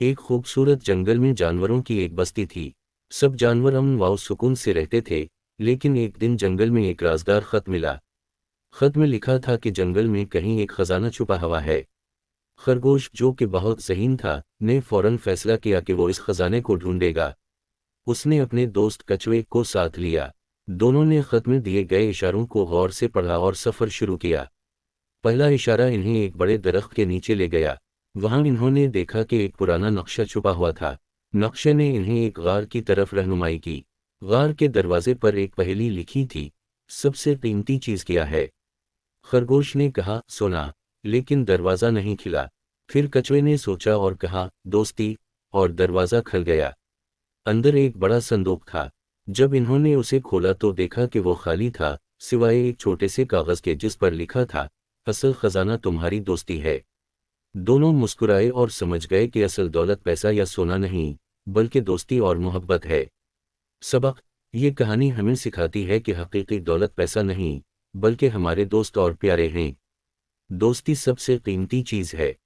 एक खूबसूरत जंगल में जानवरों की एक बस्ती थी। सब जानवर अमन व सुकून से रहते थे। लेकिन एक दिन जंगल में एक राजदार खत मिला। खत में लिखा था कि जंगल में कहीं एक खजाना छुपा हुआ है। खरगोश, जो कि बहुत ज़हीन था, ने फौरन फैसला किया कि वो इस खजाने को ढूंढेगा। उसने अपने दोस्त कछुए को साथ लिया। दोनों ने खत में दिए गए इशारों को गौर से पढ़ा और सफ़र शुरू किया। पहला इशारा इन्हें एक बड़े दरख्त के नीचे ले गया। वहां इन्होंने देखा कि एक पुराना नक्शा छुपा हुआ था। नक्शे ने इन्हें एक गार की तरफ रहनुमाई की। गार के दरवाजे पर एक पहेली लिखी थी, सबसे कीमती चीज क्या है? खरगोश ने कहा, सोना। लेकिन दरवाजा नहीं खिला। फिर कछुए ने सोचा और कहा, दोस्ती। और दरवाजा खुल गया। अंदर एक बड़ा संदूक था। जब इन्होंने उसे खोला तो देखा कि वो खाली था, सिवाय एक छोटे से कागज के जिस पर लिखा था, असल खजाना तुम्हारी दोस्ती है। दोनों मुस्कुराए और समझ गए कि असल दौलत पैसा या सोना नहीं, बल्कि दोस्ती और मोहब्बत है। सबक: ये कहानी हमें सिखाती है कि हकीकी दौलत पैसा नहीं, बल्कि हमारे दोस्त और प्यारे हैं। दोस्ती सबसे कीमती चीज है।